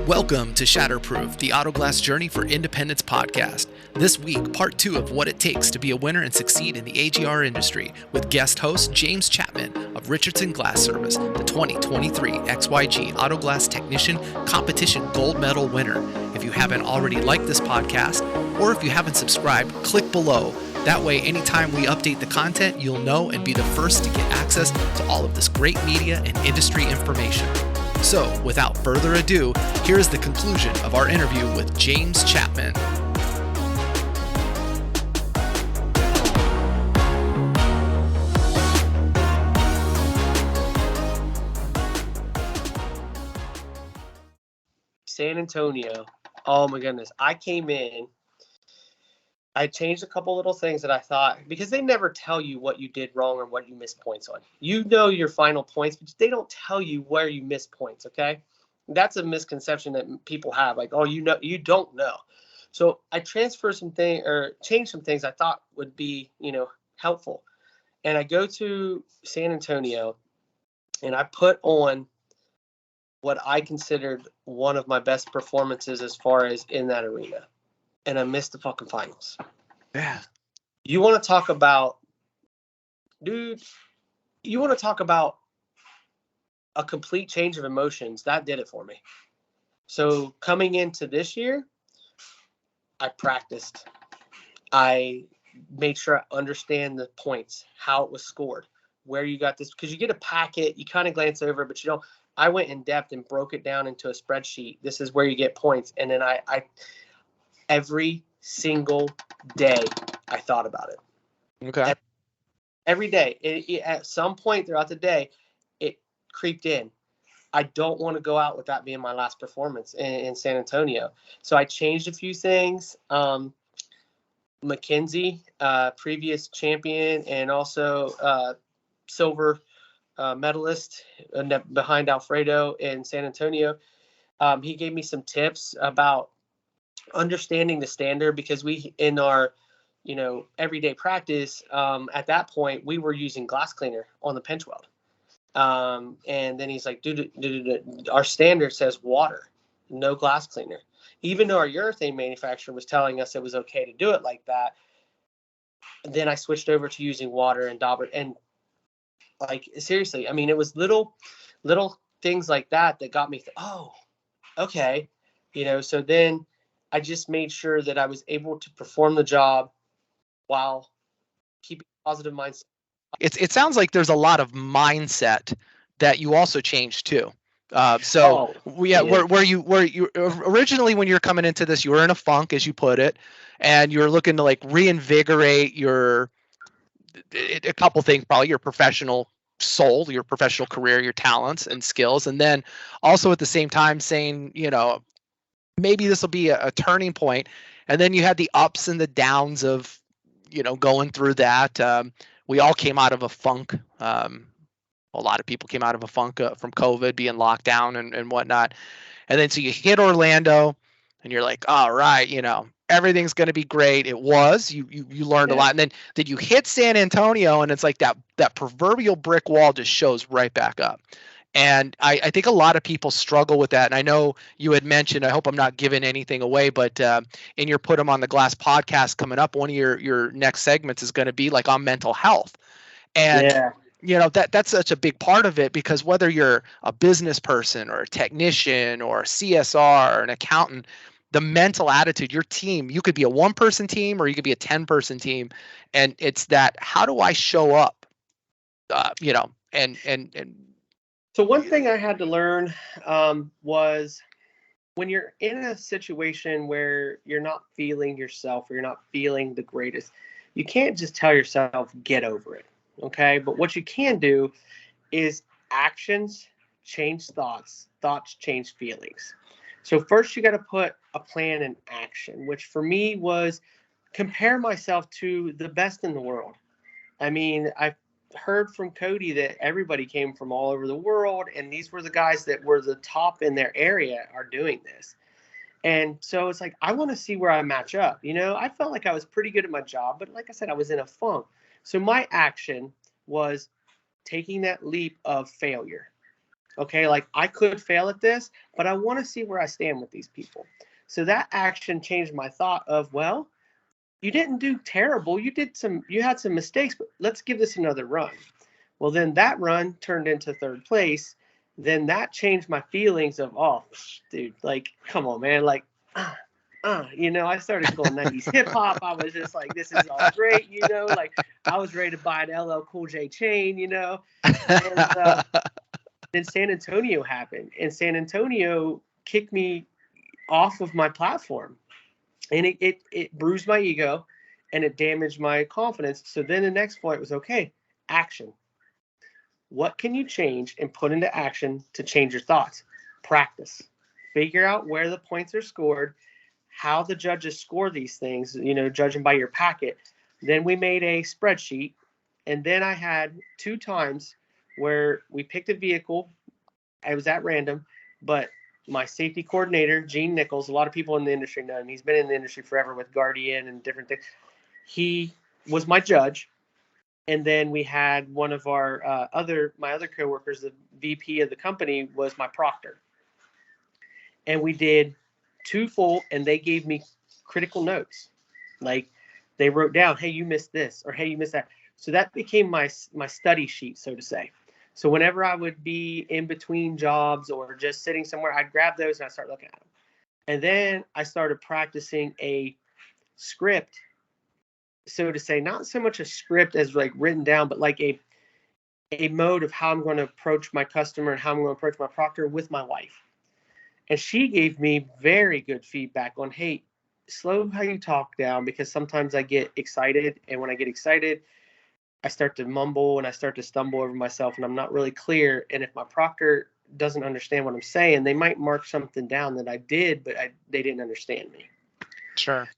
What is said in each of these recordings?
Welcome to Shatterproof, the Autoglass Journey for Independence podcast. This week, part 2 of what it takes to be a winner and succeed in the AGR industry with guest host James Chapman of Richardson Glass Service, the 2023 XYG Autoglass Technician Competition Gold Medal winner. If you haven't already liked this podcast, or if you haven't subscribed, click below. That way, anytime we update the content, you'll know and be the first to get access to all of this great media and industry information. So, without further ado, here is the conclusion of our interview with James Chapman. San Antonio. Oh my goodness. I came in. I changed a couple little things that I thought, because they never tell you what you did wrong or what you missed points on. You know your final points, but they don't tell you where you missed points, okay? That's a misconception that people have, like, oh, you know, you don't know. So I transferred some things or changed some things I thought would be, helpful. And I go to San Antonio and I put on what I considered one of my best performances as far as in that arena. And I missed the fucking finals. Yeah. You want to talk about, dude, you want to talk about a complete change of emotions. That did it for me. So coming into this year, I practiced. I made sure I understand the points, how it was scored, where you got this, because you get a packet, you kind of glance over, but you don't. I went in depth and broke it down into a spreadsheet. This is where you get points. And then I every single day I thought about it. Okay. Every day. At some point throughout the day, it creeped in. I don't want to go out with that being my last performance in San Antonio. So I changed a few things. McKenzie, previous champion and also silver medalist behind Alfredo in San Antonio. He gave me some tips about understanding the standard, because we, in our, everyday practice, at that point, we were using glass cleaner on the pinch weld. And then he's like, dude, our standard says water, no glass cleaner. Even though our urethane manufacturer was telling us it was okay to do it like that, then I switched over to using water and dauber. And like, seriously, I mean, it was little things like that got me, oh, okay. So then I just made sure that I was able to perform the job while keeping a positive mindset. It sounds like there's a lot of mindset that you also changed too. Where you originally, when you're coming into this, you were in a funk, as you put it, and you were looking to like reinvigorate a couple things, probably your professional soul, your professional career, your talents and skills, and then also at the same time saying, maybe this will be a turning point. And then you had the ups and the downs of, going through that. We all came out of a funk. A lot of people came out of a funk from COVID, being locked down and whatnot. And then so you hit Orlando and you're like, all right, everything's going to be great. It was. You learned a lot. And then you hit San Antonio and it's like that proverbial brick wall just shows right back up. And I think a lot of people struggle with that. And I know you had mentioned, I hope I'm not giving anything away, but in your Put 'em on the Glass podcast coming up, one of your next segments is going to be like on mental health. And, that's such a big part of it, because whether you're a business person or a technician or a CSR or an accountant, the mental attitude, your team, you could be a 1-person team or you could be a 10-person team. And it's that, how do I show up, and So one thing I had to learn was, when you're in a situation where you're not feeling yourself or you're not feeling the greatest, you can't just tell yourself, get over it, okay? But what you can do is actions change thoughts, thoughts change feelings. So first you got to put a plan in action, which for me was compare myself to the best in the world. I mean, I've heard from Cody that everybody came from all over the world, and these were the guys that were the top in their area are doing this. And so it's like, I want to see where I match up. I felt like I was pretty good at my job, but like I said, I was in a funk. So my action was taking that leap of failure. Okay, like I could fail at this, but I want to see where I stand with these people. So that action changed my thought of, well, you didn't do terrible. You had some mistakes, but let's give this another run. Well, then that run turned into third place. Then that changed my feelings of, oh, dude, like, come on, man. Like, I started going 90s hip hop. I was just like, this is all great, like I was ready to buy an LL Cool J chain, and then San Antonio happened, and San Antonio kicked me off of my platform, and it bruised my ego, and it damaged my confidence. So then the next point was, okay, action. What can you change and put into action to change your thoughts? Practice. Figure out where the points are scored, how the judges score these things, judging by your packet. Then we made a spreadsheet, and then I had 2 times where we picked a vehicle. I was at random, but my safety coordinator, Gene Nichols, a lot of people in the industry know him. He's been in the industry forever with Guardian and different things. He was my judge. And then we had one of our my other coworkers, the VP of the company, was my proctor. And we did 2 full, and they gave me critical notes. Like they wrote down, hey, you missed this, or hey, you missed that. So that became my study sheet, so to say. So whenever I would be in between jobs or just sitting somewhere, I'd grab those and I'd start looking at them. And then I started practicing a script, so to say, not so much a script as like written down, but like a mode of how I'm going to approach my customer and how I'm going to approach my proctor with my wife. And she gave me very good feedback on, hey, slow how you talk down, because sometimes I get excited. And when I get excited, I start to mumble and I start to stumble over myself, and I'm not really clear. And if my proctor doesn't understand what I'm saying, they might mark something down that I did, but they didn't understand me. Sure.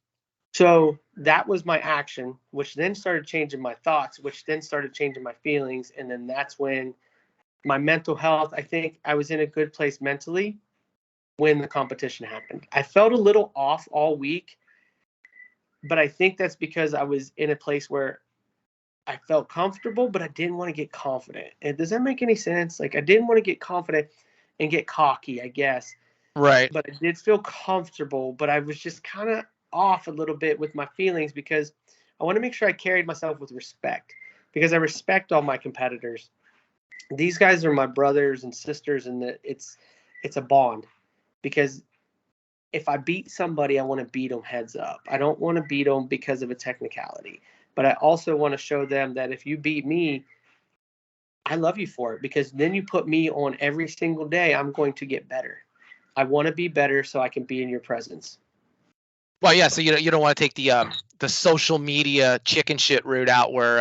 So that was my action, which then started changing my thoughts, which then started changing my feelings. And then that's when my mental health, I think I was in a good place mentally when the competition happened. I felt a little off all week, but I think that's because I was in a place where I felt comfortable, but I didn't want to get confident. And does that make any sense? Like I didn't want to get confident and get cocky, I guess. Right. But I did feel comfortable, but I was just kind of off a little bit with my feelings, because I want to make sure I carried myself with respect, because I respect all my competitors. These guys are my brothers and sisters, and it's a bond. Because if I beat somebody, I want to beat them heads up. I don't want to beat them because of a technicality, but I also want to show them that if you beat me, I love you for it, because then you put me on every single day. I'm going to get better. I want to be better so I can be in your presence. Well, yeah. So you don't want to take the social media chicken shit route out, where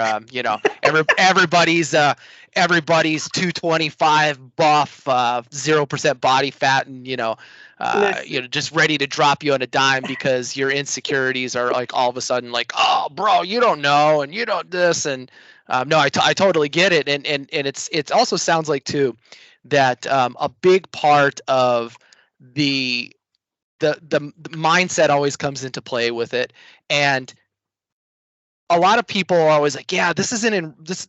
everybody's 225 buff, 0% body fat, and just ready to drop you on a dime because your insecurities are like all of a sudden like, oh, bro, you don't know, and you don't this, and no, I totally get it, and it also sounds like too that a big part of the mindset always comes into play with it. And a lot of people are always like, yeah, this is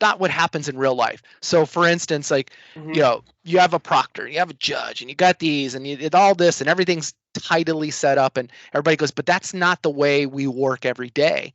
not what happens in real life. So for instance, like, you have a proctor, you have a judge, and you got these, and you did all this, and everything's tidily set up, and everybody goes, but that's not the way we work every day.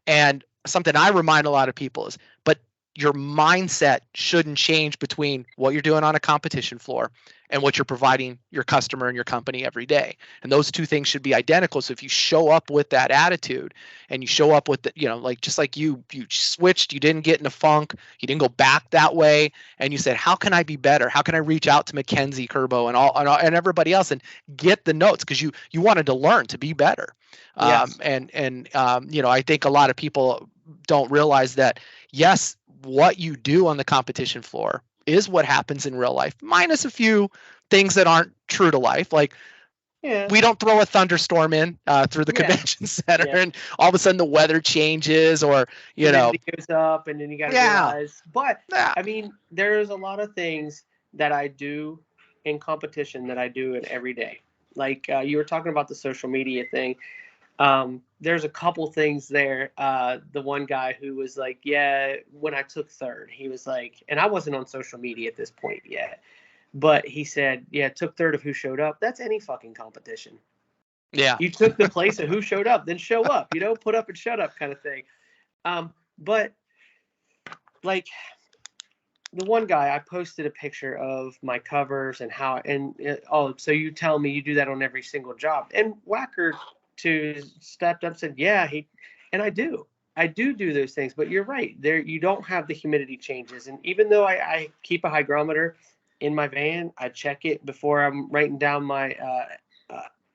And something I remind a lot of people is, but your mindset shouldn't change between what you're doing on a competition floor and what you're providing your customer and your company every day. And those two things should be identical. So if you show up with that attitude, and you show up with like, just like you switched, you didn't get in a funk, you didn't go back that way, and you said, how can I be better? How can I reach out to Mackenzie Kerbo and everybody else and get the notes? Because you wanted to learn to be better. Yes. I think a lot of people don't realize that, yes, what you do on the competition floor is what happens in real life, minus a few things that aren't true to life. Like, we don't throw a thunderstorm in through the convention center, and all of a sudden the weather changes, or it goes up, and then you got to realize. But I mean, there's a lot of things that I do in competition that I do in every day. Like you were talking about the social media thing. There's a couple things there. The one guy who was like, yeah, when I took third, he was like, and I wasn't on social media at this point yet. But he said, yeah, took third of who showed up. That's any fucking competition. Yeah. You took the place of who showed up, then show up, put up and shut up kind of thing. But like the one guy, I posted a picture of my covers and how, so you tell me you do that on every single job. And Whacker stepped up and said, yeah, and I do those things, but you're right there. You don't have the humidity changes. And even though I keep a hygrometer in my van, I check it before I'm writing down my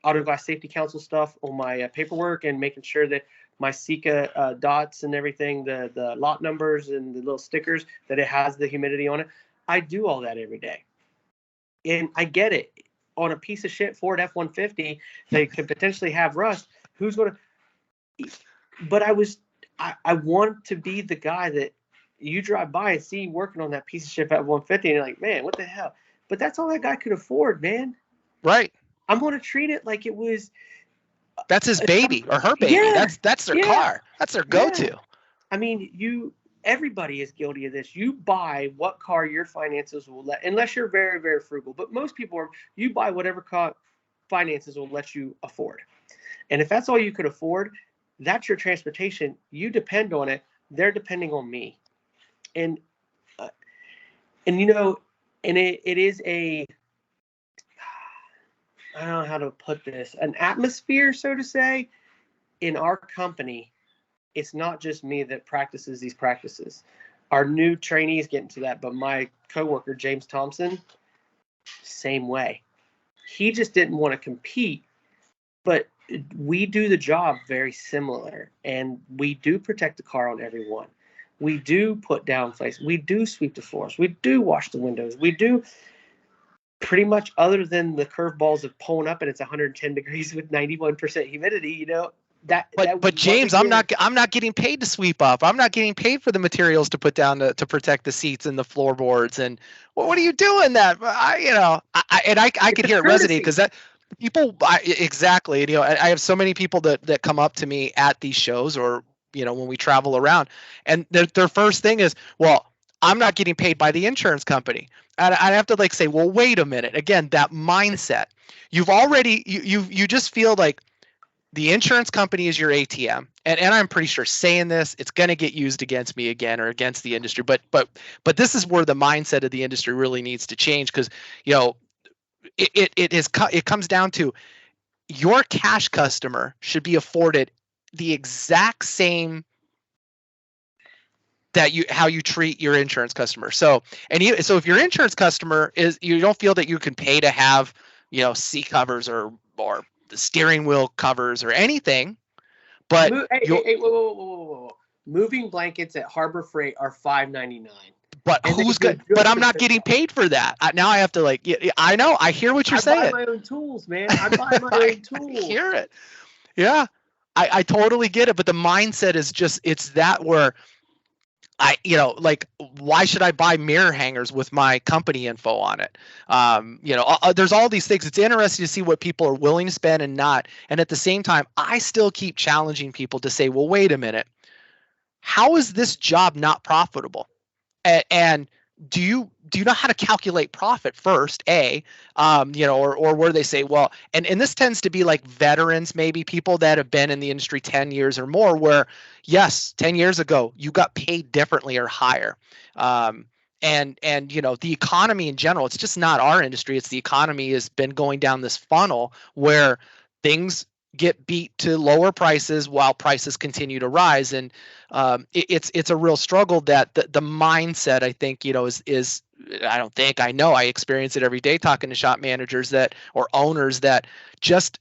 Auto Glass Safety Council stuff on my paperwork and making sure that my Sika dots and everything, the lot numbers and the little stickers, that it has the humidity on it. I do all that every day. And I get it. On a piece of shit Ford F-150, they could potentially have rust. Who's going to... But I want to be the guy that you drive by and see working on that piece of shit F-150 and you're like, man, what the hell? But that's all that guy could afford, man. Right. I'm going to treat it like it was... That's his baby or her baby. Yeah, that's their car. That's their go-to. Yeah. I mean, everybody is guilty of this. You buy what car your finances will let, unless you're very, very frugal. But most people you buy whatever car finances will let you afford. And if that's all you could afford, that's your transportation. You depend on it. They're depending on me. And it is I don't know how to put this, an atmosphere, so to say, in our company. It's not just me that practices these practices. Our new trainees get into that, but my coworker, James Thompson, same way. He just didn't want to compete, but we do the job very similar, and we do protect the car on everyone. We do put down flakes. We do sweep the floors. We do wash the windows. We do pretty much, other than the curveballs of pulling up and it's 110 degrees with 91% humidity, But James, I'm not getting paid to sweep up. I'm not getting paid for the materials to put down to protect the seats and the floorboards. And what are you doing that? I could hear it resonate because that people exactly. And, I have so many people that come up to me at these shows or when we travel around, and their first thing is, well, I'm not getting paid by the insurance company. And I have to say, well, wait a minute. Again, that mindset. You've already you just feel like the insurance company is your ATM, and I'm pretty sure saying this, it's going to get used against me again or against the industry. But this is where the mindset of the industry really needs to change, because it comes down to your cash customer should be afforded the exact same how you treat your insurance customer. So if your insurance customer is, you don't feel that you can pay to have seat covers or the steering wheel covers or anything, but whoa. Moving blankets at Harbor Freight are $5.99. But who's good? But I'm not getting paid for that. Now I have to I know. I hear what you're saying. I buy my own tools, man. I buy my own tools. I hear it. Yeah, I totally get it. But the mindset is just, it's that where why should I buy mirror hangers with my company info on it? There's all these things. It's interesting to see what people are willing to spend and not. And at the same time, I still keep challenging people to say, well, wait a minute. How is this job not profitable? And do you know how to calculate profit first, or where they say, well, and this tends to be like veterans, maybe people that have been in the industry 10 years or more, where yes, 10 years ago you got paid differently or higher. And the economy in general, it's just not our industry, it's the economy has been going down this funnel where things get beat to lower prices while prices continue to rise. And it's a real struggle that the mindset, I think, is I know I experience it every day talking to shop managers or owners that just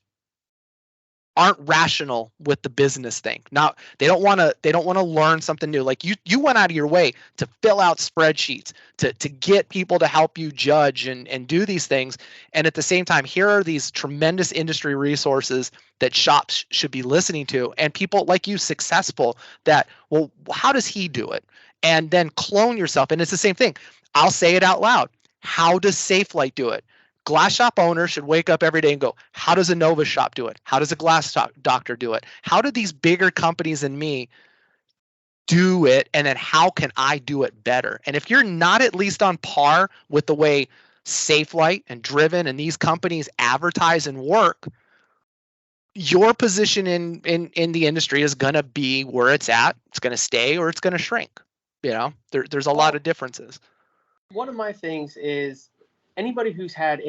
aren't rational with the business thing. Now they don't want to learn something new. Like you went out of your way to fill out spreadsheets to get people to help you judge and do these things. And at the same time, here are these tremendous industry resources that shops should be listening to, and people like you successful that, well, how does he do it? And then clone yourself. And it's the same thing. I'll say it out loud. How does Safelite do it? Glass shop owner should wake up every day and go, how does a Nova shop do it? How does a glass doctor do it? How do these bigger companies than me do it? And then how can I do it better? And if you're not at least on par with the way Safelite and Driven and these companies advertise and work, your position in the industry is going to be where it's at. It's going to stay or it's going to shrink. There's a lot of differences. One of my things is anybody who's had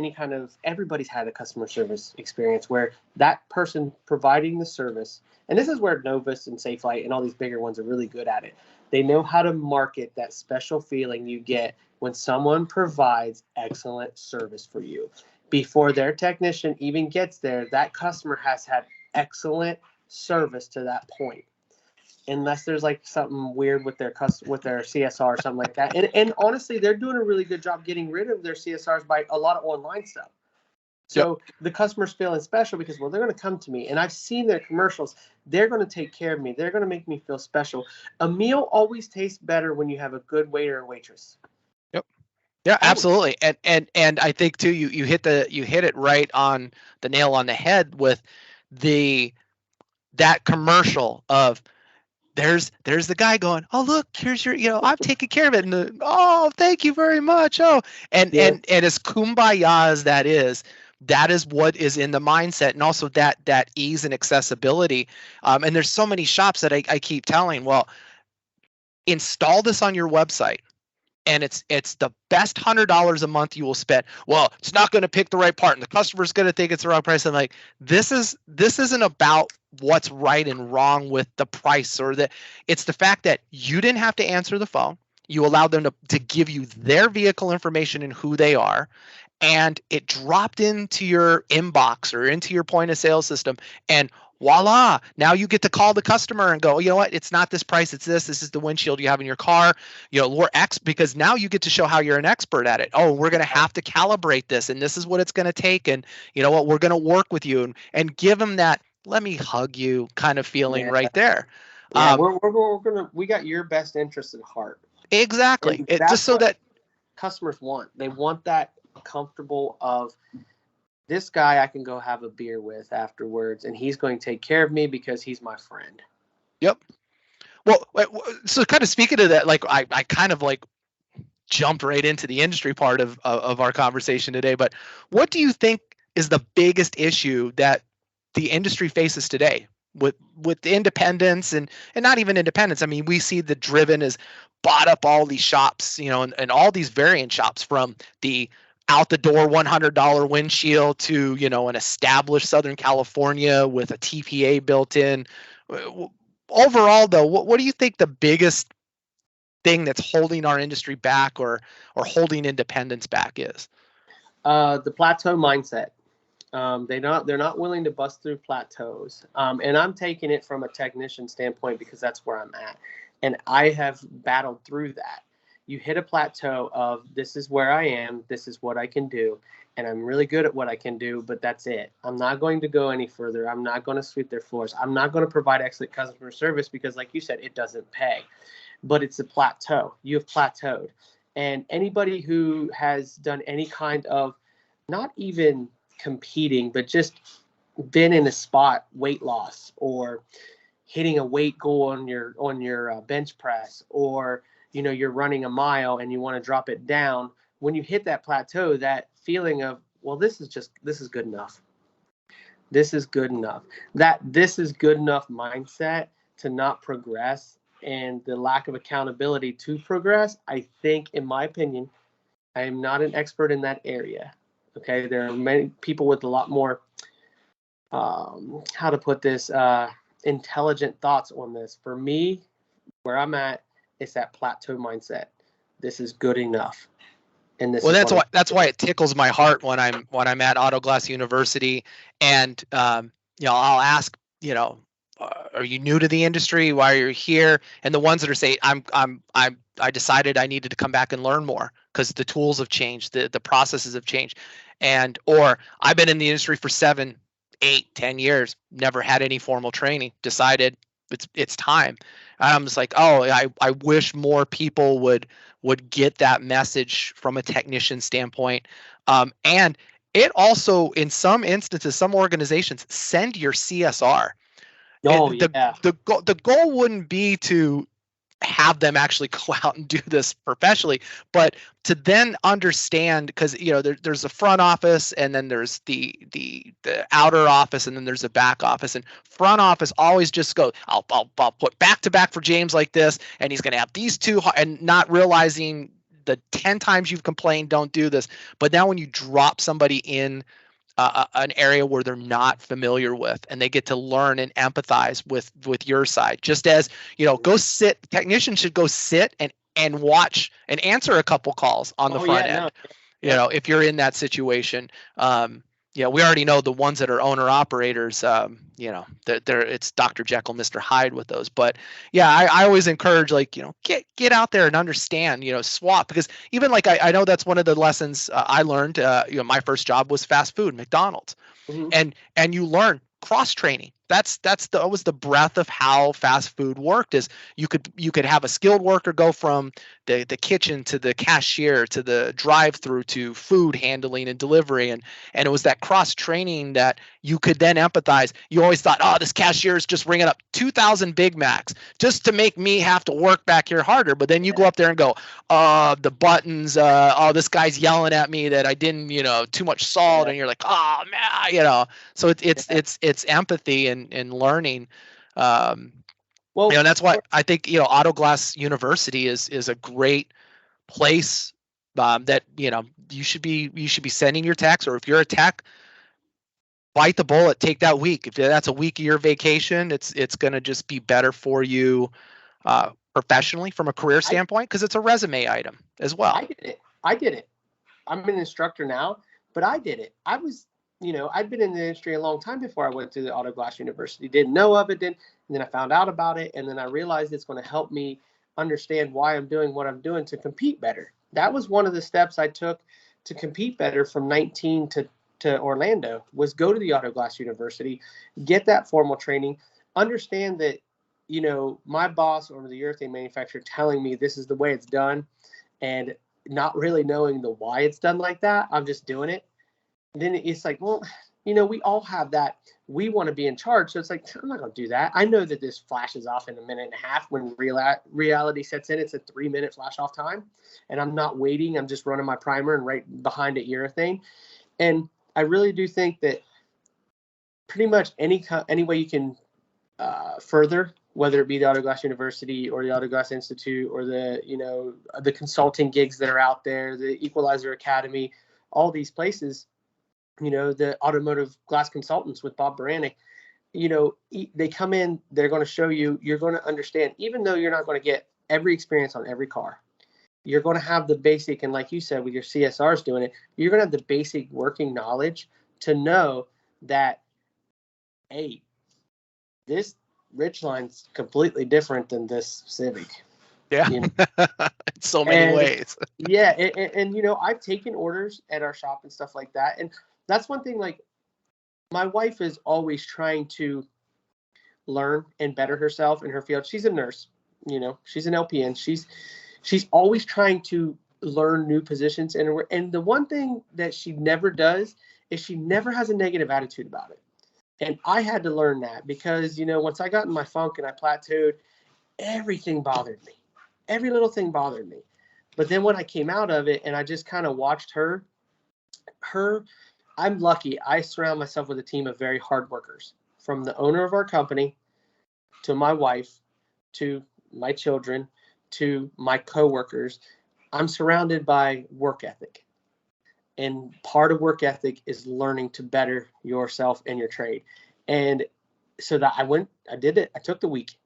everybody's had a customer service experience where that person providing the service, and this is where Novus and Safelite and all these bigger ones are really good at it. They know how to market that special feeling you get when someone provides excellent service for you. Before their technician even gets there, that customer has had excellent service to that point. Unless there's like something weird with their CSR or something like that. And honestly, they're doing a really good job getting rid of their CSRs by a lot of online stuff. So the customer's feeling special because, well, they're going to come to me. And I've seen their commercials. They're going to take care of me. They're going to make me feel special. A meal always tastes better when you have a good waiter or waitress. Yep. Yeah, absolutely. And I think too, you hit it right on the nail on the head with that commercial of, there's the guy going, oh, look, here's your, I'm taking care of it. And oh, thank you very much. Oh, and as kumbaya as that is what is in the mindset. And also that ease and accessibility. And there's so many shops that I keep telling, well, install this on your website. And it's the best $100 a month you will spend. Well, it's not going to pick the right part, and the customer's going to think it's the wrong price. And like, this isn't about what's right and wrong with the price it's the fact that you didn't have to answer the phone. You allowed them to give you their vehicle information and who they are, and it dropped into your inbox or into your point of sale system, and voila, now you get to call the customer and go, you know what, it's not this price, it's this is the windshield you have in your car, or X, because now you get to show how you're an expert at it. Oh, we're going to have to calibrate this, and this is what it's going to take, and you know what, we're going to work with you, and give them that let me hug you kind of feeling right there. Yeah, we got your best interest at heart. Exactly. Just so that customers they want that comfortable of, this guy I can go have a beer with afterwards, and he's going to take care of me because he's my friend. Yep. Well, so kind of speaking of that, like I kind of like jumped right into the industry part of our conversation today, but what do you think is the biggest issue that the industry faces today with independence and not even independence? I mean, we see the Driven has bought up all these shops, and all these variant shops, from the out the door $100 windshield to, an established Southern California with a TPA built in. Overall, though, what do you think the biggest thing that's holding our industry back or holding independence back is? The plateau mindset. They're not willing to bust through plateaus. And I'm taking it from a technician standpoint because that's where I'm at. And I have battled through that. You hit a plateau of, this is where I am, this is what I can do, and I'm really good at what I can do, but that's it. I'm not going to go any further. I'm not going to sweep their floors. I'm not going to provide excellent customer service because, like you said, it doesn't pay. But it's a plateau. You have plateaued. And anybody who has done any kind of, not even competing, but just been in a spot, weight loss, or hitting a weight goal on your bench press, or you're running a mile and you want to drop it down. When you hit that plateau, that feeling of, well, this is good enough. This is good enough. That this is good enough mindset to not progress, and the lack of accountability to progress, I think, in my opinion, I am not an expert in that area. Okay, there are many people with a lot more, how to put this, intelligent thoughts on this. For me, where I'm at, it's that plateau mindset. This is good enough. And this that's why it tickles my heart when I'm at Auto Glass University, and I'll ask, are you new to the industry? Why are you here? And the ones that are saying, I decided I needed to come back and learn more because the tools have changed, the processes have changed, or I've been in the industry for 7, 8, 10 years, never had any formal training, decided it's time. And I'm just like, I wish more people would get that message from a technician standpoint. And it also, in some instances, some organizations send your CSR. Oh, The goal wouldn't be to have them actually go out and do this professionally, but to then understand, because there's a front office, and then there's the outer office, and then there's a back office. And front office always just go, I'll put back to back for James like this, and he's going to have these two, and not realizing the 10 times you've complained, don't do this. But now when you drop somebody in an area where they're not familiar with, and they get to learn and empathize with your side, just as go sit, technicians should go sit and watch and answer a couple calls on the front end. No. If you're in that situation, we already know the ones that are owner operators, it's Dr. Jekyll, Mr. Hyde with those. But yeah, I always encourage, get out there and understand, swap, because even I know that's one of the lessons I learned. My first job was fast food, McDonald's, mm-hmm. and you learn cross training. That was the breadth of how fast food worked. Is you could have a skilled worker go from the kitchen to the cashier to the drive-through to food handling and delivery, and it was that cross training that you could then empathize. You always thought, oh, this cashier is just ringing up 2,000 Big Macs just to make me have to work back here harder. But then you go up there and go, the buttons, this guy's yelling at me that I didn't, too much salt, and you're like, oh man, So it's empathy and learning. That's why I think Auto Glass University is a great place that you should be sending your techs, or if you're a tech, bite the bullet, take that week. If that's a week of your vacation, it's going to just be better for you professionally from a career standpoint, because it's a resume item as well. I did it. I'm an instructor now, but I did it. I was I'd been in the industry a long time before I went to the Auto Glass University. Didn't know of it, and then I found out about it, and then I realized it's going to help me understand why I'm doing what I'm doing to compete better. That was one of the steps I took to compete better from 19 to Orlando, was go to the Auto Glass University, get that formal training, understand that, my boss or the urethane manufacturer telling me this is the way it's done, and not really knowing the why it's done like that. I'm just doing it. Then it's like, well, we all have that. We want to be in charge. So it's like, I'm not going to do that. I know that this flashes off in a minute and a half. When reality sets in, it's a 3-minute flash off time. And I'm not waiting. I'm just running my primer and right behind it urethane. And I really do think that pretty much any way you can further, whether it be the Auto Glass University or the Auto Glass Institute or the consulting gigs that are out there, the Equalizer Academy, all these places, the automotive glass consultants with Bob Baranek, they come in, they're going to show you, you're going to understand, even though you're not going to get every experience on every car, you're going to have the basic, and like you said, with your CSRs doing it, you're going to have the basic working knowledge to know that, hey, this Ridgeline's completely different than this Civic. Yeah, in so many ways. Yeah, and I've taken orders at our shop and stuff like that, and that's one thing. Like, my wife is always trying to learn and better herself in her field. She's a nurse, she's an LPN. She's always trying to learn new positions, and the one thing that she never does is she never has a negative attitude about it. And I had to learn that, because once I got in my funk and I plateaued, everything bothered me. Every little thing bothered me. But then when I came out of it and I just kind of watched her, I'm lucky. I surround myself with a team of very hard workers, from the owner of our company to my wife, to my children, to my coworkers. I'm surrounded by work ethic. And part of work ethic is learning to better yourself and your trade. And so that I did it. I took the week.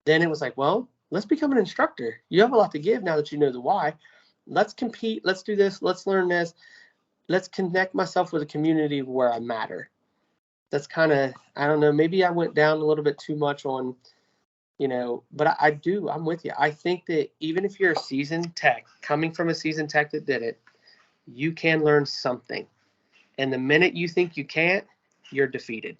Then it was like, well, let's become an instructor. You have a lot to give now that you know the why. Let's compete. Let's do this. Let's learn this. Let's connect myself with a community where I matter. That's kind of, I don't know, maybe I went down a little bit too much on, but I'm with you. I think that even if you're a seasoned tech, coming from a seasoned tech that did it, you can learn something. And the minute you think you can't, you're defeated.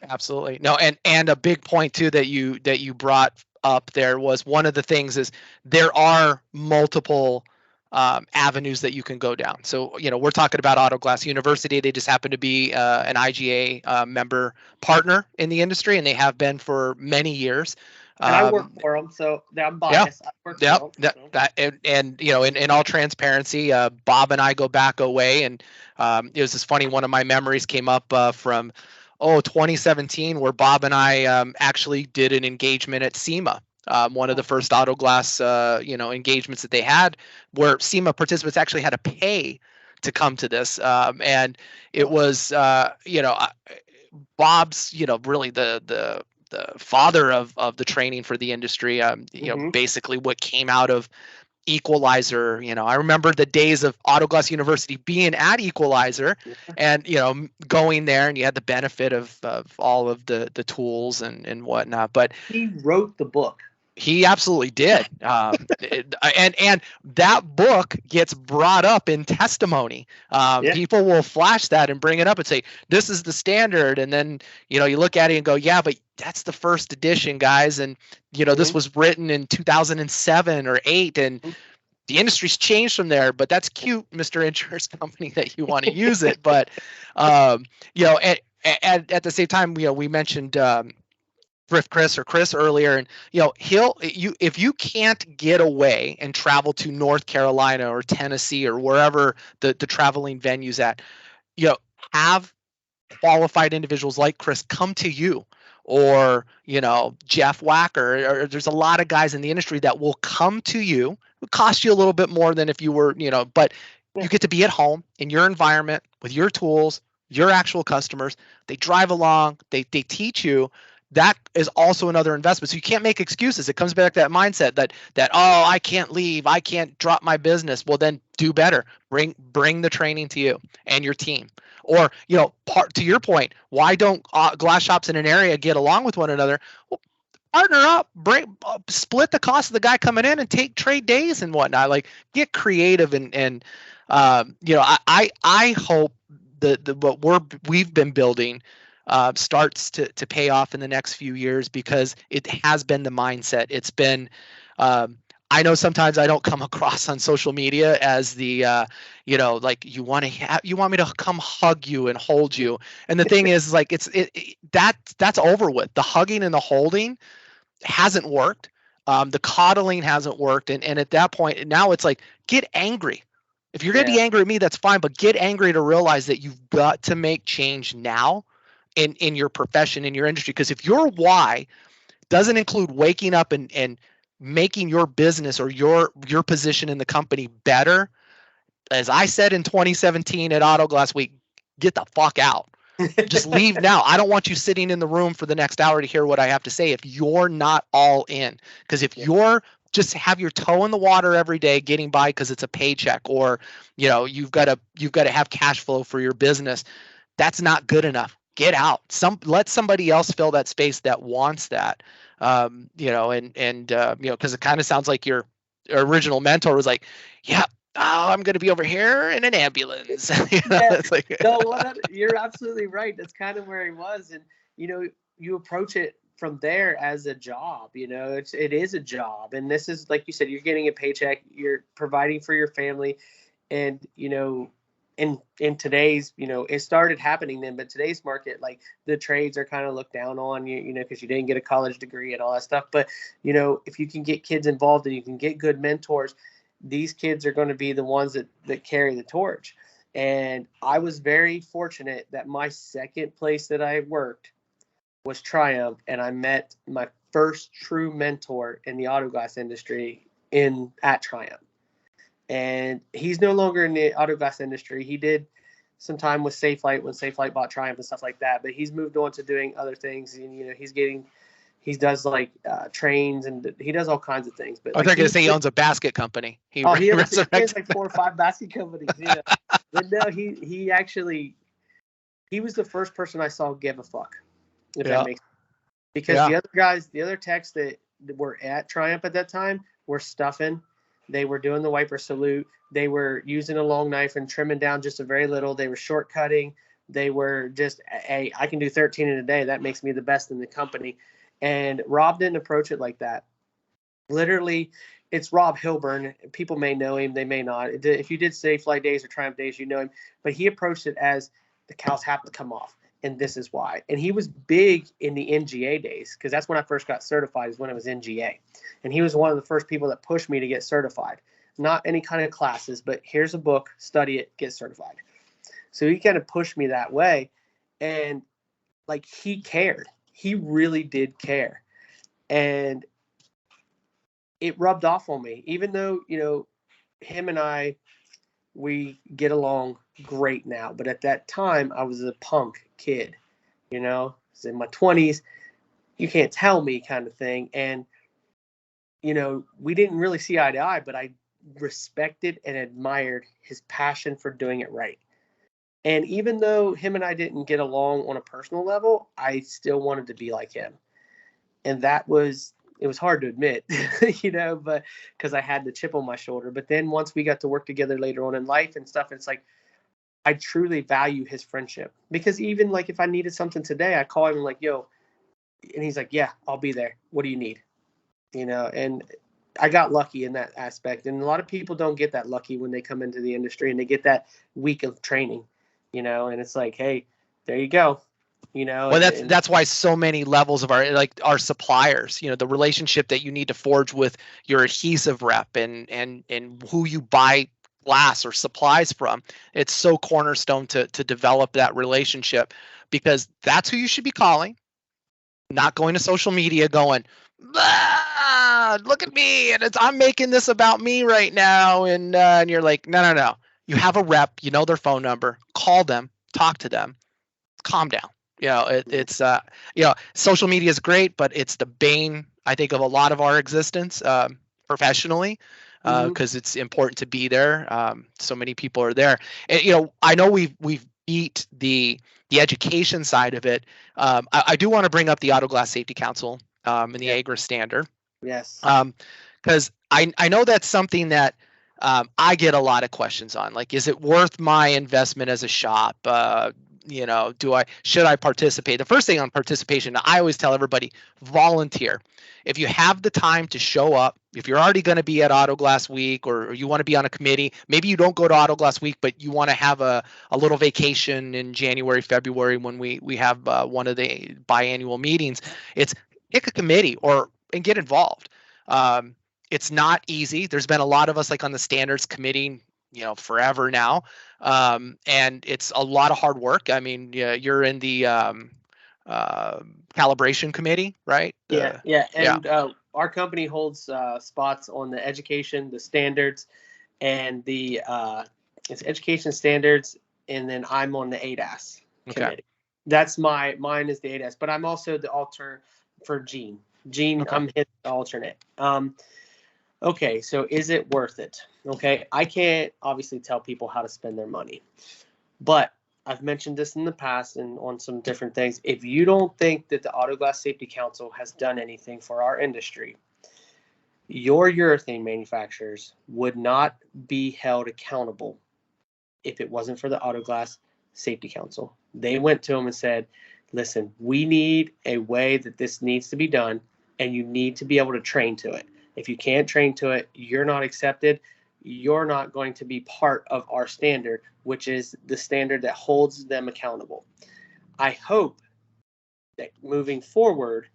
Absolutely. No, and a big point too that you brought up there was, one of the things is there are multiple avenues that you can go down. So, we're talking about Auto Glass University. They just happen to be an IGA member partner in the industry, and they have been for many years. And I work for them, so I'm biased. I work Yeah, for them. and you know, in all transparency, Bob and I go back a way, and it was this funny. One of my memories came up from 2017, where Bob and I actually did an engagement at SEMA. One of the first auto glass engagements that they had, where SEMA participants actually had to pay to come to this, and it was Bob's, really the father of the training for the industry. Basically what came out of Equalizer. I remember the days of Auto Glass University being at Equalizer, and going there, and you had the benefit of all of the tools and whatnot. But he wrote the book. He absolutely did. And that book gets brought up in testimony. People will flash that and bring it up and say, this is the standard. And then, you look at it and go, yeah, but that's the first edition, guys. And, this was written in 2007 or 8. And the industry's changed from there. But that's cute, Mr. Insurance Company, that you want to use it. But, and at the same time, we mentioned Chris earlier, and if you can't get away and travel to North Carolina or Tennessee or wherever the traveling venues at, have qualified individuals like Chris come to you, or Jeff Wacker, or there's a lot of guys in the industry that will come to you. It would cost you a little bit more than if you were, but you get to be at home in your environment with your tools, your actual customers. They drive along, they teach you. That is also another investment. So you can't make excuses. It comes back to that mindset that I can't leave, I can't drop my business. Well, then do better. Bring the training to you and your team. Or, to your point, why don't glass shops in an area get along with one another? Well, partner up, split the cost of the guy coming in, and take trade days and whatnot. Like, get creative, and I hope that what we've been building starts to pay off in the next few years, because it has been the mindset. It's been, I know sometimes I don't come across on social media as the, like you want me to come hug you and hold you. And the thing is, like, that's over with. The hugging and the holding hasn't worked. The coddling hasn't worked. And at that point, now it's like, get angry. If you're going to be angry at me, that's fine, but get angry to realize that you've got to make change now in your profession, in your industry. Because if your why doesn't include waking up and making your business or your position in the company better, as I said in 2017 at Auto Glass Week, get the fuck out. Just leave now. I don't want you sitting in the room for the next hour to hear what I have to say if you're not all in. Because if you're just have your toe in the water every day getting by because it's a paycheck, or you've got to have cash flow for your business, that's not good enough. Get out. Let somebody else fill that space that wants that. Because it kind of sounds like your original mentor was like, yeah, I'm going to be over here in an ambulance. It's like, no, you're absolutely right. That's kind of where he was. And, you approach it from there as a job. It is a job. And this is, like you said, you're getting a paycheck, you're providing for your family. And, in today's, it started happening then, but today's market, like, the trades are kind of looked down on, because you didn't get a college degree and all that stuff. But, if you can get kids involved and you can get good mentors, these kids are going to be the ones that carry the torch. And I was very fortunate that my second place that I worked was Triumph, and I met my first true mentor in the auto glass industry at Triumph. And he's no longer in the auto glass industry. He did some time with Safelite when Safelite bought Triumph and stuff like that, but he's moved on to doing other things. And, he does like trains, and he does all kinds of things. But I was going to say he owns a basket company. He has like 4 or 5 basket companies. Yeah. But no, he was the first person I saw give a fuck. If that makes sense. Because the other guys, the other techs that were at Triumph at that time were stuffing. They were doing the wiper salute. They were using a long knife and trimming down just a very little. They were shortcutting. They were just, hey, I can do 13 in a day. That makes me the best in the company. And Rob didn't approach it like that. Literally, it's Rob Hilburn. People may know him. They may not. If you did Safelite days or Triumph days, you know him. But he approached it as the cows have to come off. and this is why. And he was big in the NGA days, because that's when I first got certified, is when it was NGA. And he was one of the first people that pushed me to get certified. Not any kind of classes, but here's a book, study it, get certified. So he kind of pushed me that way. And like, he cared. He really did care. And it rubbed off on me, even though, him and I, we get along great now. But at that time, I was a punk kid, I was in my 20s. You can't tell me, kind of thing. And, we didn't really see eye to eye, but I respected and admired his passion for doing it right. And even though him and I didn't get along on a personal level, I still wanted to be like him. And it was hard to admit, but because I had the chip on my shoulder. But then once we got to work together later on in life and stuff, it's like, I truly value his friendship, because even like if I needed something today, I call him and like, yo, and he's like, yeah, I'll be there. What do you need? And I got lucky in that aspect. And a lot of people don't get that lucky when they come into the industry and they get that week of training, and it's like, hey, there you go. Well, that's why so many levels of our suppliers, the relationship that you need to forge with your adhesive rep and who you buy glass or supplies from. It's so cornerstone to develop that relationship, because that's who you should be calling, not going to social media going, look at me, and I'm making this about me right now. And you're like, no. You have a rep, their phone number, call them, talk to them, calm down. It's social media is great, but it's the bane, I think, of a lot of our existence professionally, because it's important to be there. So many people are there, and I know we've beat the education side of it. I do want to bring up the Auto Glass Safety Council and the AGR standard. Yes. Because I know that's something that I get a lot of questions on. Like, is it worth my investment as a shop? Should I participate? The first thing on participation, I always tell everybody, volunteer. If you have the time to show up, if you're already going to be at Auto Glass Week, or you want to be on a committee, maybe you don't go to Auto Glass Week, but you want to have a little vacation in January, February, when we have one of the biannual meetings, it's pick a committee and get involved. It's not easy. There's been a lot of us like on the standards committee, forever now. And it's a lot of hard work. I mean, you're in the calibration committee, right? Yeah. And our company holds spots on the education, the standards, and the it's education standards, and then I'm on the ADAS committee. Okay. That's mine is the ADAS, but I'm also the alternate for Gene. Okay. I'm his alternate. Okay, so is it worth it? Okay, I can't obviously tell people how to spend their money, but I've mentioned this in the past and on some different things. If you don't think that the Auto Glass Safety Council has done anything for our industry, your urethane manufacturers would not be held accountable if it wasn't for the Auto Glass Safety Council. They went to them and said, listen, we need a way that this needs to be done, and you need to be able to train to it. If you can't train to it, you're not accepted. You're not going to be part of our standard, which is the standard that holds them accountable. I hope that moving forward,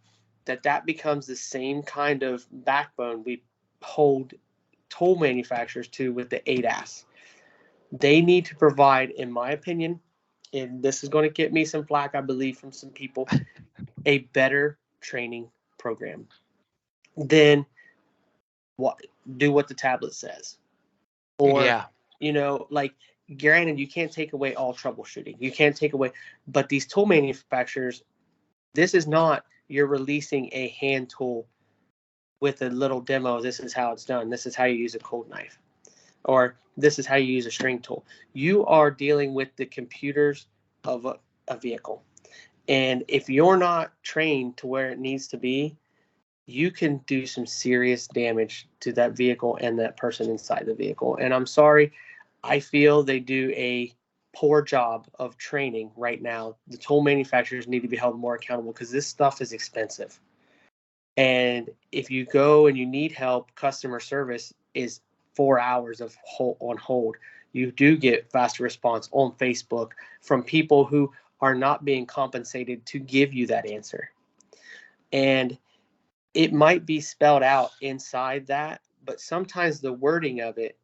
that becomes the same kind of backbone we hold tool manufacturers to with the ADAS. They need to provide, in my opinion, and this is going to get me some flack, I believe, from some people, a better training program. Then do what the tablet says. Or, like, granted, you can't take away all troubleshooting. You can't take away, but these tool manufacturers, this is not you're releasing a hand tool with a little demo. This is how it's done. This is how you use a cold knife, or this is how you use a string tool. You are dealing with the computers of a vehicle. And if you're not trained to where it needs to be, you can do some serious damage to that vehicle and that person inside the vehicle. And I'm sorry, I feel they do a poor job of training right now. The tool manufacturers need to be held more accountable, because this stuff is expensive. And if you go and you need help, customer service is 4 hours on hold. You do get faster response on Facebook from people who are not being compensated to give you that answer. And it might be spelled out inside that, but sometimes the wording of it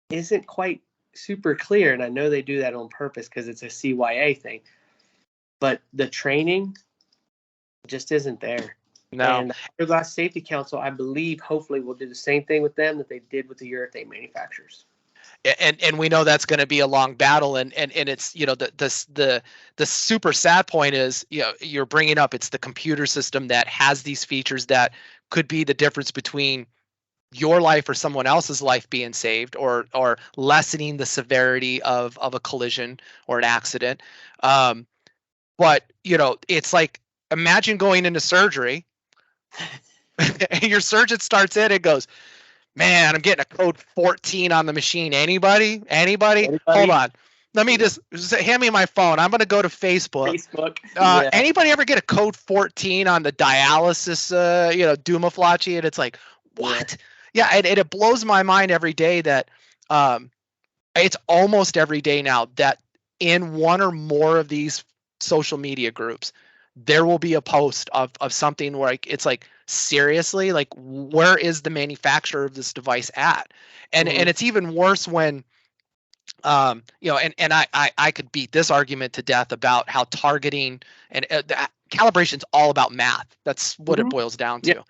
isn't quite super clear. And I know they do that on purpose because it's a CYA thing, but the training just isn't there. No. And the Fiberglass Safety Council, I believe, hopefully will do the same thing with them that they did with the urethane manufacturers. And we know that's going to be a long battle, and it's, you know, the super sad point is, you know, you're bringing up, it's the computer system that has these features that could be the difference between your life or someone else's life being saved, or lessening the severity of a collision or an accident. But you know, it's like, imagine going into surgery and your surgeon starts in and goes, man, I'm getting a code 14 on the machine. Anybody? Hold on. Let me just hand me my phone. I'm going to go to Facebook. Yeah. Anybody ever get a code 14 on the dialysis, Dumaflachi? And it's like, what? Yeah. And it blows my mind every day that it's almost every day now that in one or more of these social media groups, there will be a post of something where it's like, seriously, like, where is the manufacturer of this device at? And it's even worse when and I could beat this argument to death about how targeting and calibration is all about math. That's what it boils down to.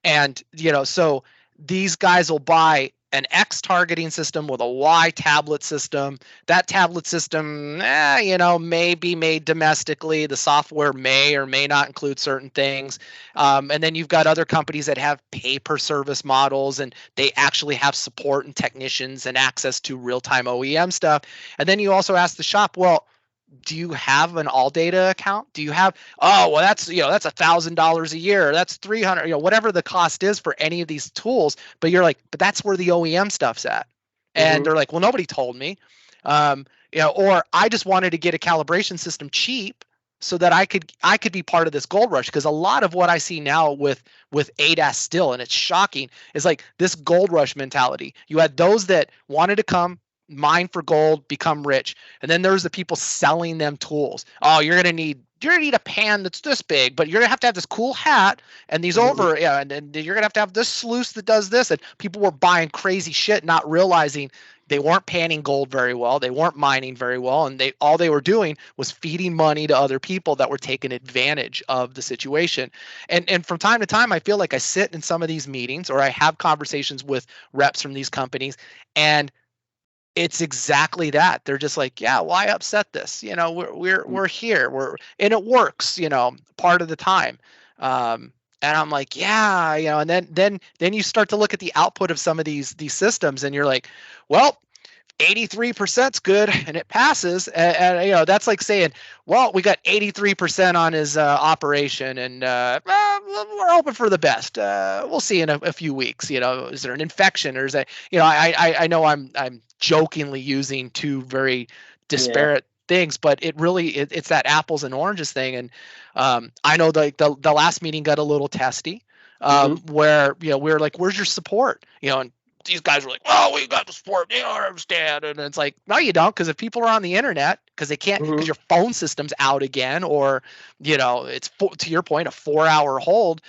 And so these guys will buy an X targeting system with a Y tablet system. That tablet system, may be made domestically. The software may or may not include certain things. And then you've got other companies that have pay-per-service models, and they actually have support and technicians and access to real-time OEM stuff. And then you also ask the shop, well, do you have an ALLDATA account? Do you have, that's $1,000 a year. That's $300, whatever the cost is for any of these tools. But you're like, but that's where the OEM stuff's at. And they're like, well, nobody told me. Or I just wanted to get a calibration system cheap so that I could be part of this gold rush. Because a lot of what I see now with ADAS still, and it's shocking, is like this gold rush mentality. You had those that wanted to come, mine for gold, become rich, and then there's the people selling them tools. Oh, you're gonna need a pan that's this big, but you're gonna have to have this cool hat and these and then you're gonna have to have this sluice that does this. And people were buying crazy shit, not realizing they weren't panning gold very well, they weren't mining very well, and all they were doing was feeding money to other people that were taking advantage of the situation. And from time to time, I feel like I sit in some of these meetings or I have conversations with reps from these companies, and it's exactly that. They're just like, yeah, why upset this? We're here. And it works, part of the time. And I'm like, yeah, and then you start to look at the output of some of these systems, and you're like, well, 83%'s good and it passes. And that's like saying, well, we got 83% on his operation, and we're hoping for the best. We'll see in a few weeks. Is there an infection, or is that, I know I'm jokingly using two very disparate things, but it's that apples and oranges thing. And I know the last meeting got a little testy, where we were like, where's your support? And these guys were like, well, we got the support, they don't understand. And it's like, no, you don't, because if people are on the internet, because they can't, because your phone system's out again, or it's, to your point, a 4-hour hold,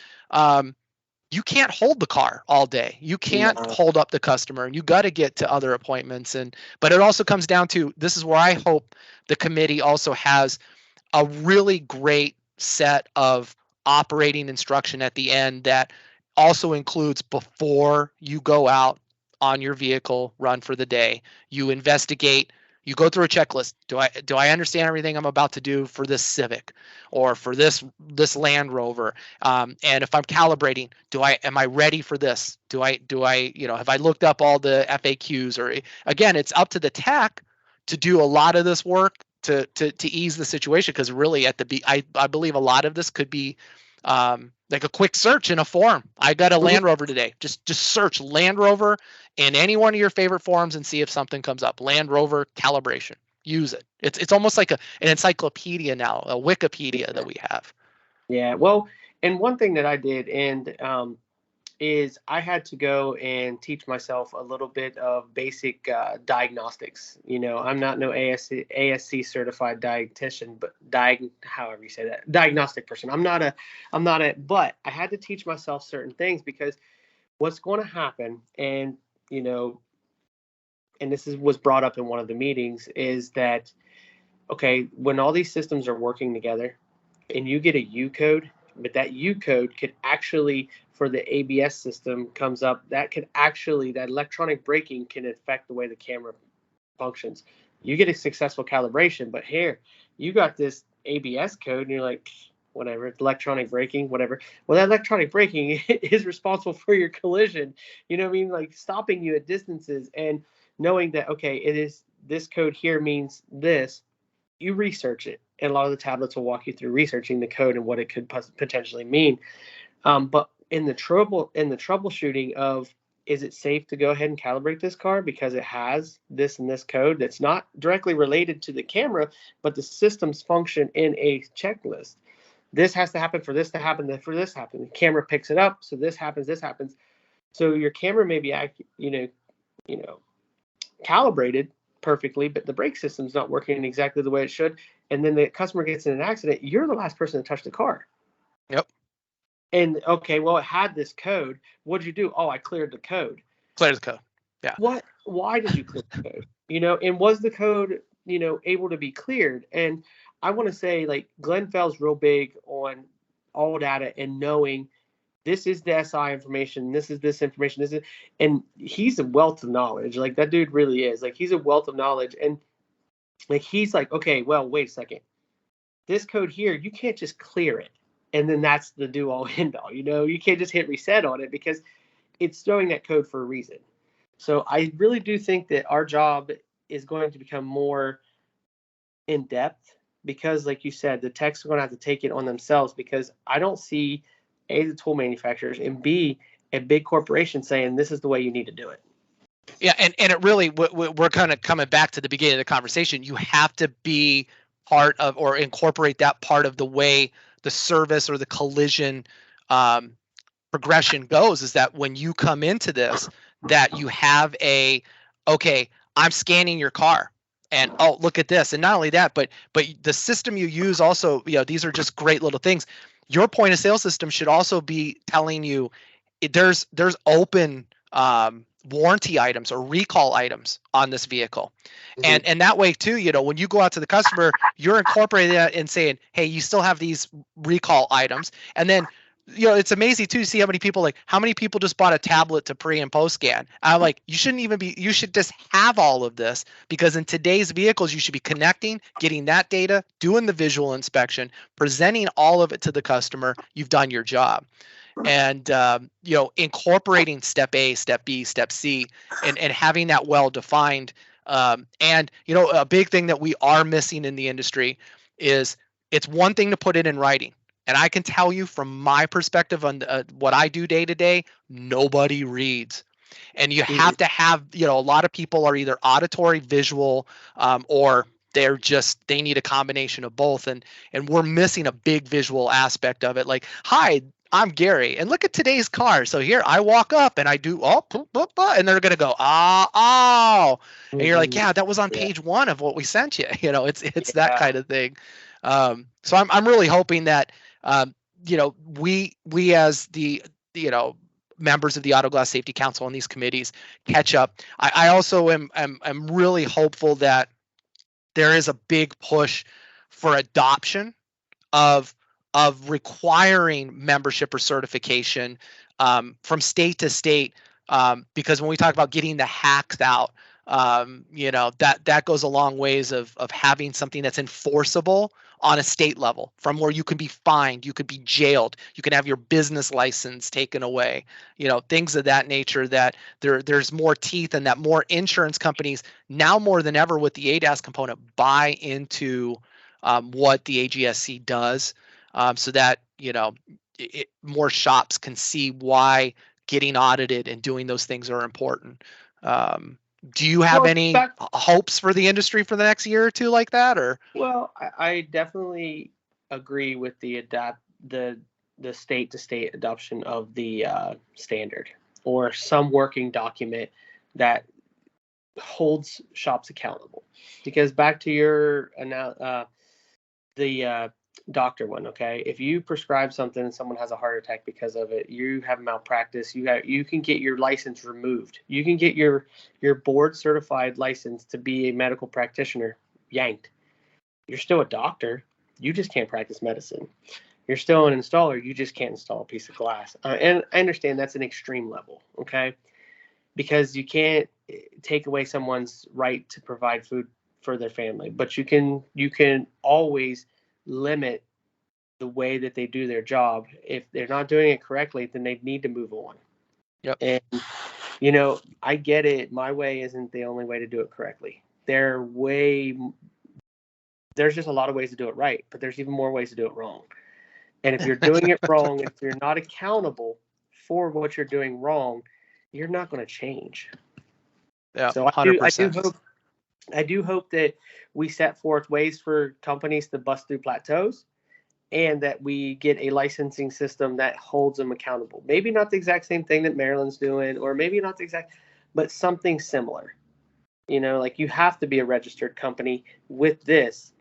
you can't hold the car all day. You can't hold up the customer, and you got to get to other appointments. But it also comes down to, this is where I hope the committee also has a really great set of operating instruction at the end that also includes, before you go out on your vehicle run for the day, you investigate. You go through a checklist. Do I understand everything I'm about to do for this Civic or for this Land Rover? And if I'm calibrating, am I ready for this? Do I have I looked up all the FAQs? Or again, it's up to the tech to do a lot of this work to ease the situation, because really I believe a lot of this could be like a quick search in a forum. I got a Land Rover today. Just search Land Rover in any one of your favorite forums and see if something comes up. Land Rover calibration. Use it. It's almost like an encyclopedia now, a Wikipedia that we have. Yeah. Well, and one thing that I did, and is I had to go and teach myself a little bit of basic diagnostics. You know, I'm not no ASC certified dietitian, but however you say that, diagnostic person. But I had to teach myself certain things because what's going to happen, and you know, and was brought up in one of the meetings, is that okay, when all these systems are working together, and you get a U code, but that U code could actually, for the ABS system comes up, that electronic braking can affect the way the camera functions. You get a successful calibration, but here, you got this ABS code, and you're like, whatever, electronic braking, whatever. Well, that electronic braking is responsible for your collision. You know what I mean? Like stopping you at distances and knowing that, okay, it is this code here means this. You research it, and a lot of the tablets will walk you through researching the code and what it could potentially mean. But in the troubleshooting of, is it safe to go ahead and calibrate this car because it has this and this code that's not directly related to the camera, but the systems function in a checklist. This has to happen for this to happen, for this to happen. The camera picks it up, so this happens, this happens. So your camera may be, calibrated perfectly, but the brake system's not working exactly the way it should. And then the customer gets in an accident. You're the last person to touch the car. Yep. And okay, well, it had this code. What'd you do? Oh, I cleared the code. Cleared the code. Yeah. What? Why did you clear the code? And was the code, able to be cleared? And I want to say, like, Glenn Fell's real big on all data and knowing this is the SI information, this is this information, and he's a wealth of knowledge. Like, that dude really is. Like, he's a wealth of knowledge. And like, he's like, okay, well, wait a second. This code here, you can't just clear it. And then that's the do all end all. You can't just hit reset on it because it's throwing that code for a reason. So I really do think that our job is going to become more in depth because, like you said, the techs are going to have to take it on themselves because I don't see A, the tool manufacturers, and B, a big corporation saying this is the way you need to do it. Yeah, and it really, we're kind of coming back to the beginning of the conversation. You have to be part of or incorporate that part of the way the service or the collision progression goes, is that when you come into this, that you have okay, I'm scanning your car and oh, look at this. And not only that, but the system you use also, these are just great little things. Your point of sale system should also be telling you there's open warranty items or recall items on this vehicle. Mm-hmm. And that way too, when you go out to the customer, you're incorporating that and saying, hey, you still have these recall items. And then, it's amazing too to see how many people just bought a tablet to pre and post scan. I'm like, you should just have all of this, because in today's vehicles, you should be connecting, getting that data, doing the visual inspection, presenting all of it to the customer. You've done your job. And incorporating step A, step B, step C, and having that well defined. And a big thing that we are missing in the industry is, it's one thing to put it in writing. And I can tell you from my perspective on what I do day to day, nobody reads. And you have to have, a lot of people are either auditory, visual, or they need a combination of both. And we're missing a big visual aspect of it. Like, hi, I'm Gary, and look at today's car. So here I walk up and I do, and they're going to go, oh. And you're like, yeah, that was on page 1 of what we sent you. It's that kind of thing. So I'm really hoping that, we as the, members of the Auto Glass Safety Council and these committees catch up. I also am really hopeful that there is a big push for adoption of requiring membership or certification from state to state, because when we talk about getting the hacks out, that goes a long ways of having something that's enforceable on a state level, from where you can be fined, you could be jailed, you can have your business license taken away, things of that nature, that there's more teeth, and that more insurance companies now more than ever with the ADAS component buy into what the AGSC does, so that, more shops can see why getting audited and doing those things are important. Do you have any hopes for the industry for the next year or two like that, or? Well, I definitely agree with the the state-to-state adoption of the standard, or some working document that holds shops accountable. Because back to your the doctor one, okay? If you prescribe something and someone has a heart attack because of it, you have malpractice. You can get your license removed. You can get your board certified license to be a medical practitioner yanked. You're still a doctor. You just can't practice medicine. You're still an installer. You just can't install a piece of glass. And I understand that's an extreme level, okay? Because you can't take away someone's right to provide food for their family, but you can always limit the way that they do their job. If they're not doing it correctly, then they need to move on. Yep. And I get it. My way isn't the only way to do it correctly. There's just a lot of ways to do it right, but there's even more ways to do it wrong. And if you're doing it wrong, if you're not accountable for what you're doing wrong, you're not going to change. Yeah, so 100%. I do hope that we set forth ways for companies to bust through plateaus, and that we get a licensing system that holds them accountable. Maybe not the exact same thing that Maryland's doing, or maybe not the exact, but something similar. Like, you have to be a registered company with this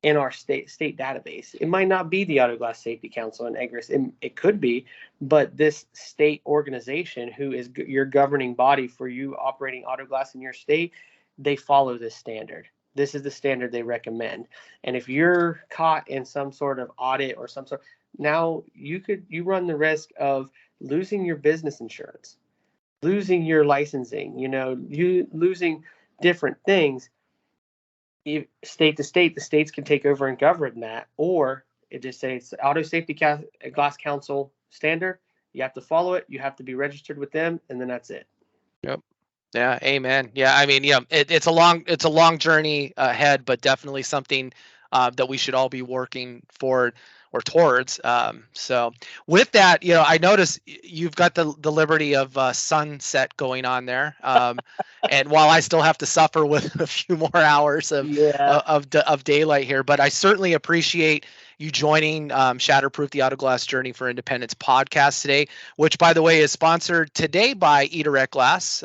in our state database. It might not be the Auto Glass Safety Council and EGRIS. It could be, but this state organization, who is your governing body for you operating auto glass in your state, they follow this standard. This is the standard they recommend. And if you're caught in some sort of audit or some sort, now you run the risk of losing your business insurance, losing your licensing, you losing different things. State to state, the states can take over and govern that, or it just says Auto Safety Glass Council standard. You have to follow it. You have to be registered with them, and then that's it. Yep. Yeah. Amen. Yeah. I mean, yeah, it's a long journey ahead, but definitely something that we should all be working forward or towards. So with that, I notice you've got the liberty of sunset going on there. And while I still have to suffer with a few more hours of daylight here, but I certainly appreciate you joining Shatterproof, the Auto Glass Journey for Independence podcast today, which, by the way, is sponsored today by eDirect Glass,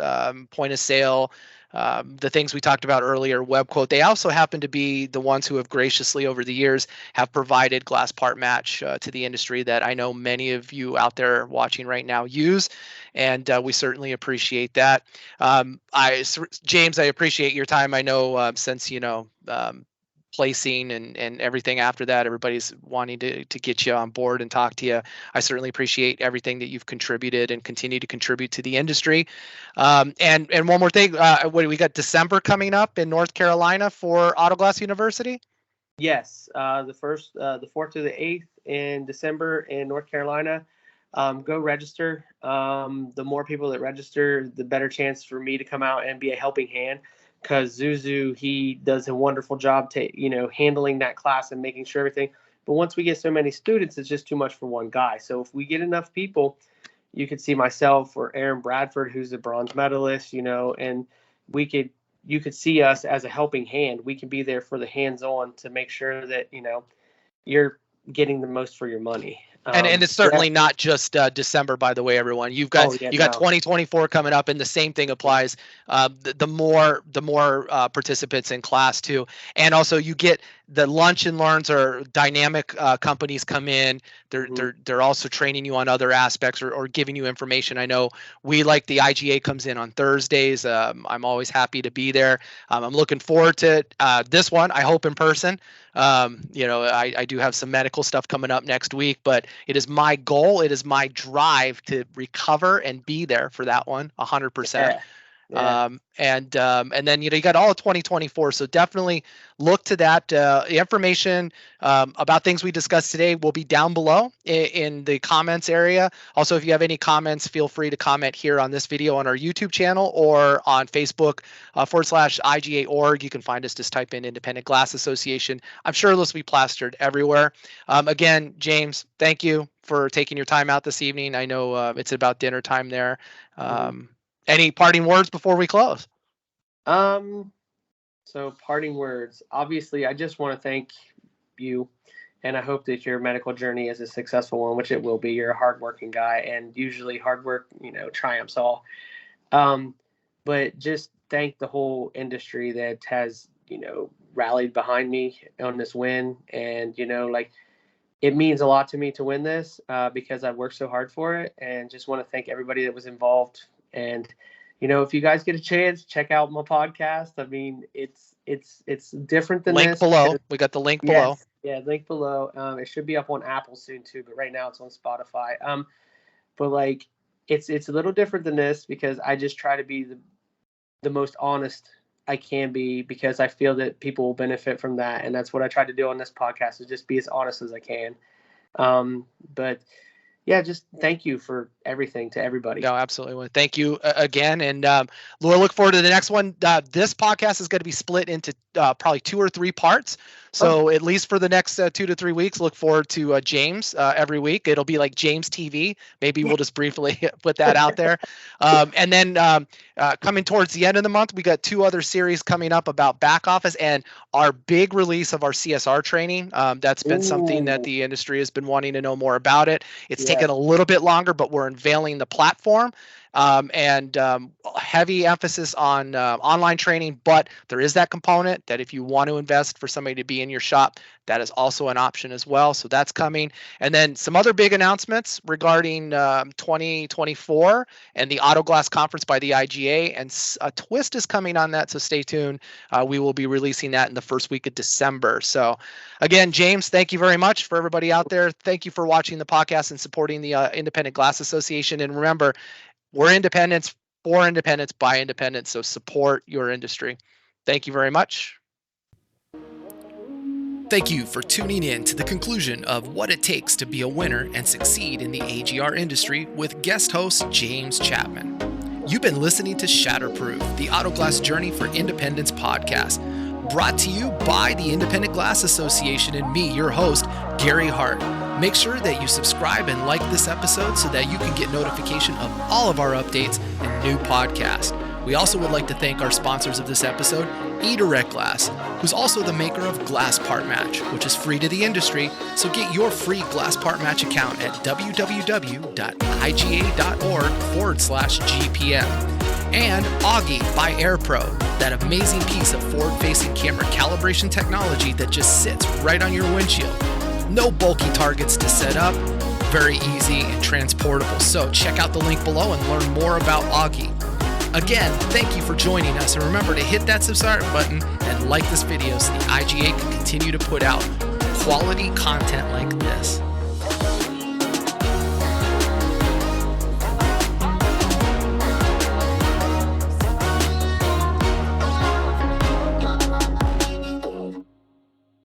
point of sale, the things we talked about earlier, web quote. They also happen to be the ones who have graciously over the years have provided glass part match to the industry that I know many of you out there watching right now use, and we certainly appreciate that. James, I appreciate your time. I know since placing and everything after that, everybody's wanting to get you on board and talk to you. I certainly appreciate everything that you've contributed and continue to contribute to the industry. And one more thing, what we got December coming up in North Carolina for Auto Glass University? Yes, the 4th through the 8th in December in North Carolina. Go register. The more people that register, the better chance for me to come out and be a helping hand, because Zuzu, he does a wonderful job handling that class and making sure everything. But once we get so many students, it's just too much for one guy. So if we get enough people, you could see myself or Aaron Bradford, who's a bronze medalist, and you could see us as a helping hand. We can be there for the hands-on to make sure that, you're getting the most for your money. And it's certainly not just December, by the way, everyone. You've got 2024 coming up, and the same thing applies. The more participants in class too, and also you get the lunch and learns, or dynamic companies come in. They're also training you on other aspects or giving you information. I know we like the IGA comes in on Thursdays. I'm always happy to be there. I'm looking forward to this one. I hope in person. I do have some medical stuff coming up next week, but it is my goal. It is my drive to recover and be there for that one 100%. Yeah. And then you got all of 2024, so definitely look to that. Information about things we discussed today will be down below in the comments area. Also, if you have any comments, feel free to comment here on this video on our YouTube channel or on Facebook /IGA.org. You can find us, just type in Independent Glass Association. I'm sure this will be plastered everywhere. Again, James, thank you for taking your time out this evening. I know it's about dinner time there. Any parting words before we close? So parting words. Obviously, I just want to thank you And I hope that your medical journey is a successful one, which it will be. You're a hardworking guy, and usually hard work, triumphs all. But just thank the whole industry that has, rallied behind me on this win. And, like, it means a lot to me to win this because I worked so hard for it, and just want to thank everybody that was involved. And, if you guys get a chance, check out my podcast. I mean, it's different than link this. below. We got the link below. Yeah, link below. It should be up on Apple soon too, but right now it's on Spotify. But like, it's a little different than this because I just try to be the most honest I can be, because I feel that people will benefit from that, and that's what I try to do on this podcast, is just be as honest as I can. But yeah, just thank you for everything to everybody. No, absolutely. Well, thank you again. And Laura, look forward to the next one. This podcast is going to be split into probably 2 or 3 parts. So at least for the next 2 to 3 weeks, look forward to James every week. It'll be like James TV. Maybe we'll just briefly put that out there. And then coming towards the end of the month, we got 2 other series coming up about back office and our big release of our CSR training. That's been something that the industry has been wanting to know more about it. It's taken a little bit longer, but we're unveiling the platform. And heavy emphasis on online training, but there is that component that if you want to invest for somebody to be in your shop, that is also an option as well. So that's coming. And then some other big announcements regarding 2024 and the Auto Glass Conference by the IGA, and a twist is coming on that, so stay tuned. We will be releasing that in the first week of December. So again, James, thank you very much. For everybody out there, thank you for watching the podcast and supporting the Independent Glass Association. And remember, we're independents for independents by independents, so support your industry. Thank you very much. Thank you for tuning in to the conclusion of What It Takes to Be a Winner and Succeed in the AGR Industry with guest host James Chapman. You've been listening to Shatterproof, the Auto Glass Journey for Independence podcast, brought to you by the Independent Glass Association and me, your host, Gary Hart. Make sure that you subscribe and like this episode so that you can get notification of all of our updates and new podcasts. We also would like to thank our sponsors of this episode, eDirect Glass, who's also the maker of Glass Part Match, which is free to the industry, so get your free Glass Part Match account at www.iga.org/GPM. And Augie by AirPro, that amazing piece of forward-facing camera calibration technology that just sits right on your windshield. No bulky targets to set up, very easy and transportable. So check out the link below and learn more about Augie. Again, thank you for joining us, and remember to hit that subscribe button and like this video so the IGA can continue to put out quality content like this.